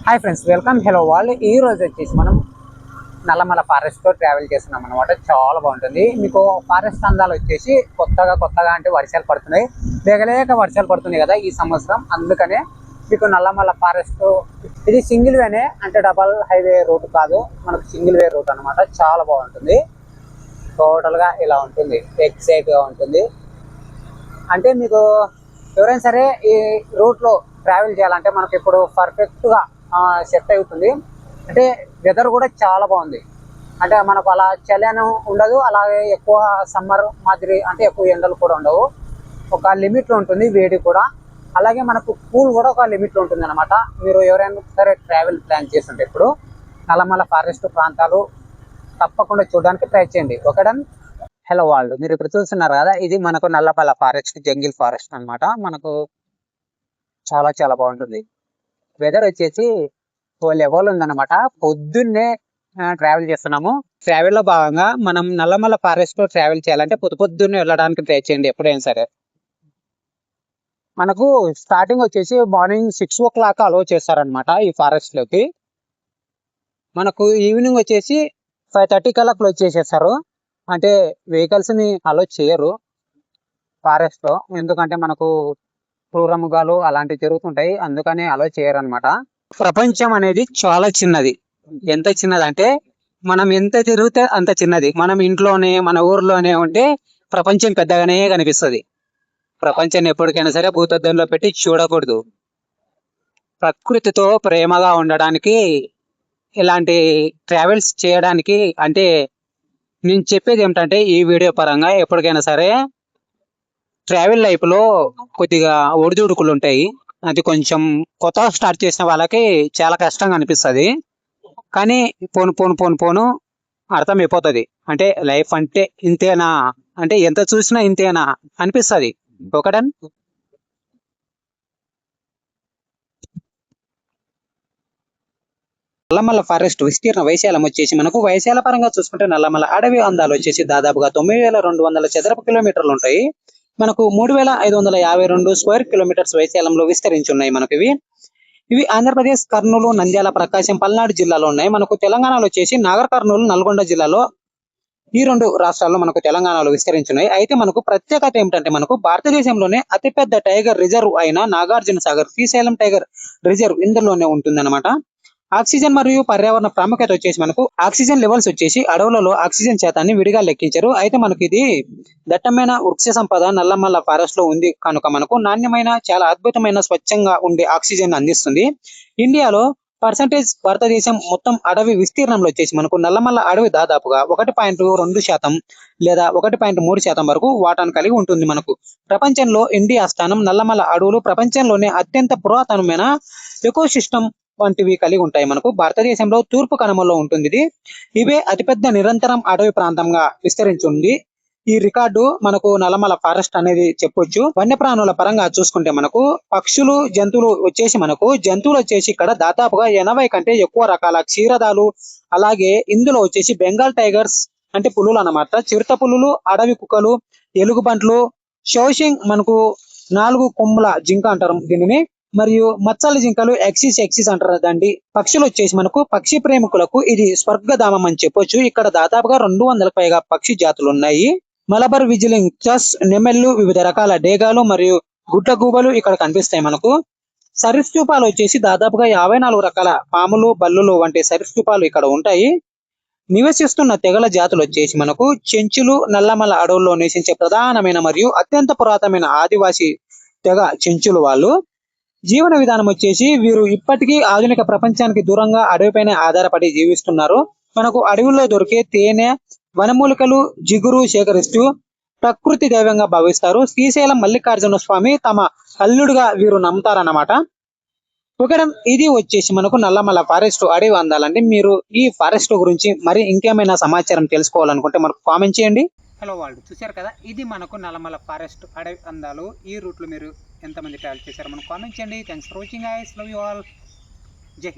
Hi friends, welcome. Hello వాళ్ళు ఈ రోజు వచ్చేసి మనం నల్లమల ఫారెస్ట్లో ట్రావెల్ చేస్తున్నాం అనమాట. చాలా బాగుంటుంది. మీకు ఫారెస్ట్ అందాలు వచ్చేసి కొత్తగా అంటే వర్షాలు పడుతున్నాయి, లేక వర్షాలు పడుతున్నాయి కదా ఈ సంవత్సరం. అందుకనే మీకు నల్లమల ఫారెస్ట్ ఇది సింగిల్ వేనే, అంటే డబల్ హైవే రూట్ కాదు, మనకు సింగిల్ వే రూట్ అనమాట. చాలా బాగుంటుంది. టోటల్గా ఇలా ఉంటుంది, ఎక్సైట్గా ఉంటుంది. అంటే మీకు ఎవరైనా సరే ఈ రూట్లో ట్రావెల్ చేయాలంటే మనకి ఇప్పుడు పర్ఫెక్ట్గా సెట్ అవుతుంది. అంటే వెదర్ కూడా చాలా బాగుంది. అంటే మనకు అలా చలి ఉండదు, అలాగే ఎక్కువ సమ్మర్ మాదిరి అంటే ఎక్కువ ఎండలు కూడా ఉండవు. ఒక లిమిట్లో ఉంటుంది వేడి కూడా. అలాగే మనకు కూల్ కూడా ఒక లిమిట్లో ఉంటుంది అనమాట. మీరు ఎవరైనా సరే ట్రావెల్ ప్లాన్ చేస్తుంటే ఇప్పుడు నల్లమల ఫారెస్ట్ ప్రాంతాలు తప్పకుండా చూడడానికి ట్రై చేయండి. ఓకేడన్. హలో వాళ్ళు, మీరు ఇప్పుడు చూస్తున్నారు కదా, ఇది మనకు నల్లమల ఫారెస్ట్, జంగిల్ ఫారెస్ట్ అనమాట. మనకు చాలా బాగుంటుంది. వెదర్ వచ్చేసి ఓ లెవెల్ ఉందన్నమాట. పొద్దున్నే ట్రావెల్ చేస్తున్నాము. ట్రావెల్ లో భాగంగా మనం నల్లమల ఫారెస్ట్ లో ట్రావెల్ చేయాలంటే పొద్దున్నే వెళ్ళడానికి ట్రై చేయండి ఎప్పుడైనా సరే. మనకు స్టార్టింగ్ వచ్చేసి మార్నింగ్ 6 o'clock అలో చేస్తారనమాట ఈ ఫారెస్ట్ లోకి. మనకు ఈవినింగ్ వచ్చేసి 5:30 కల్లా క్లోజ్ చేసేస్తారు. అంటే వెహికల్స్ ని అలో చేయరు ఫారెస్ట్ లో, ఎందుకంటే మనకు క్రూరముగాలు అలాంటివి జరుగుతుంటాయి, అందుకని అలో చేయరు అనమాట. ప్రపంచం అనేది చాలా చిన్నది. ఎంత చిన్నదంటే మనం ఎంత తిరిగితే అంత చిన్నది. మనం ఇంట్లోనే మన ఊర్లోనే ఉంటే ప్రపంచం పెద్దగానే కనిపిస్తుంది. ప్రపంచాన్ని ఎప్పటికైనా సరే భూతద్దంలో పెట్టి చూడకూడదు. ప్రకృతితో ప్రేమగా ఉండడానికి, ఇలాంటి ట్రావెల్స్ చేయడానికి, అంటే నేను చెప్పేది ఏమిటంటే ఈ వీడియో పరంగా ఎప్పటికైనా సరే ట్రావెల్ లైఫ్ లో కొద్దిగా ఒడిదుడుకులు ఉంటాయి. అది కొంచెం కొత్తగా స్టార్ట్ చేసిన వాళ్ళకి చాలా కష్టంగా అనిపిస్తుంది. కానీ పోను అర్థమైపోతుంది. అంటే లైఫ్ అంటే ఇంతేనా, అంటే ఎంత చూసినా ఇంతేనా అనిపిస్తుంది. ఒకటన్. నల్లమల ఫారెస్ట్ విస్తీర్ణ వైశాల్యం వచ్చేసి మనకు వైశాల పరంగా చూసుకుంటే నల్లమల అడవి అందాలు వచ్చేసి దాదాపుగా 9,200 చదరపు కిలోమీటర్లు ఉంటాయి. మనకు 3,552 స్క్వేర్ కిలోమీటర్స్ వైశాల్యంలో విస్తరించి ఉన్నాయి. మనకు ఇవి ఆంధ్రప్రదేశ్, కర్నూలు, నంద్యాల, ప్రకాశం, పల్నాడు జిల్లాలో ఉన్నాయి. మనకు తెలంగాణలో వచ్చేసి నాగర్ కర్నూలు, నల్గొండ జిల్లాలో, ఈ 2 రాష్ట్రాల్లో మనకు తెలంగాణలో విస్తరించున్నాయి. అయితే మనకు ప్రత్యేకత ఏమిటంటే మనకు భారతదేశంలోనే అతిపెద్ద టైగర్ రిజర్వ్ అయిన నాగార్జున సాగర్ శ్రీశైలం టైగర్ రిజర్వ్ ఇందులోనే ఉంటుంది అనమాట. ఆక్సిజన్ మరియు పర్యావరణ ప్రాముఖ్యత వచ్చేసి మనకు ఆక్సిజన్ లెవెల్స్ వచ్చేసి అడవులలో ఆక్సిజన్ శాతాన్ని విడిగా లెక్కించారు. అయితే మనకి ఇది దట్టమైన వృక్ష సంపద నల్లమల్ల ఫారెస్ట్ లో ఉంది కనుక మనకు నాణ్యమైన, చాలా అద్భుతమైన, స్వచ్ఛంగా ఉండే ఆక్సిజన్ అందిస్తుంది. ఇండియాలో భారతదేశం మొత్తం అడవి విస్తీర్ణంలో వచ్చేసి మనకు నల్లమల్ల అడవి దాదాపుగా 1.2% లేదా 1.3% వరకు వాటాను కలిగి ఉంటుంది. మనకు ప్రపంచంలో ఇండియా స్థానం నల్లమల్ల అడవులు ప్రపంచంలోనే అత్యంత పురాతనమైన ఎకోసిస్టమ్ వంటివి కలిగి ఉంటాయి. మనకు భారతదేశంలో తూర్పు కనుమలో ఉంటుంది ఇది. ఇవే అతిపెద్ద నిరంతరం అడవి ప్రాంతంగా విస్తరించింది. ఈ రికార్డు మనకు నల్లమల ఫారెస్ట్ అనేది చెప్పొచ్చు. వన్యప్రాణుల పరంగా చూసుకుంటే మనకు పక్షులు, జంతువులు వచ్చేసి ఇక్కడ దాదాపుగా 80 కంటే ఎక్కువ రకాల క్షీరదాలు, అలాగే ఇందులో వచ్చేసి బెంగాల్ టైగర్స్ అంటే పులులు అన్నమాట, చిరుత పులులు, అడవి కుక్కలు, ఎలుగుబంట్లు, షౌషింగ్, మనకు 4 కొమ్ముల జింక అంటారు దీనిని, మరియు మచ్చల జింకలు, ఎక్సిస్ అంటారు దాన్ని. పక్షులు వచ్చేసి మనకు పక్షి ప్రేమికులకు ఇది స్వర్గధామం అని చెప్పొచ్చు. ఇక్కడ దాదాపుగా 200 పైగా పక్షి జాతులు ఉన్నాయి. మలబర్ విజిలింగ్ చస్, నెమెళ్ళు, వివిధ రకాల డేగాలు మరియు గుడ్లగూబలు ఇక్కడ కనిపిస్తాయి. మనకు సరీసృపాలు వచ్చేసి దాదాపుగా 54 రకాల పాములు, బల్లులు వంటి సరీసృపాలు ఇక్కడ ఉంటాయి. నివసిస్తున్న తెగల జాతులు వచ్చేసి మనకు చెంచులు, నల్లమల అడవుల్లో నివసించే ప్రధానమైన మరియు అత్యంత పురాతనమైన ఆదివాసీ తెగ చెంచులు. వాళ్ళు జీవన విధానం వచ్చేసి వీరు ఇప్పటికీ ఆధునిక ప్రపంచానికి దూరంగా అడవిపైన ఆధారపడి జీవిస్తున్నారు. మనకు అడవుల్లో దొరికే తేనె, వనమూలికలు, జిగురు సేకరిస్తూ ప్రకృతి దైవంగా భావిస్తారు. శ్రీశైలం మల్లికార్జున స్వామి తమ అల్లుడుగా వీరు నమ్ముతారన్నమాట. ఇది వచ్చేసి మనకు నల్లమల ఫారెస్ట్ అడవి అందాలండి. మీరు ఈ ఫారెస్ట్ గురించి మరి ఇంకేమైనా సమాచారం తెలుసుకోవాలనుకుంటే మనకు కామెంట్ చేయండి. హలో వాళ్ళు, చూశారు కదా, ఇది మనకు నల్లమల ఫారెస్ట్ అడవి అందాలు. ఈ రూట్లో మీరు ఎంతమంది ట్రావెల్ చేశారో మనకు కామెంట్ చేయండి. Thanks for watching guys, love you all, జై హింద్.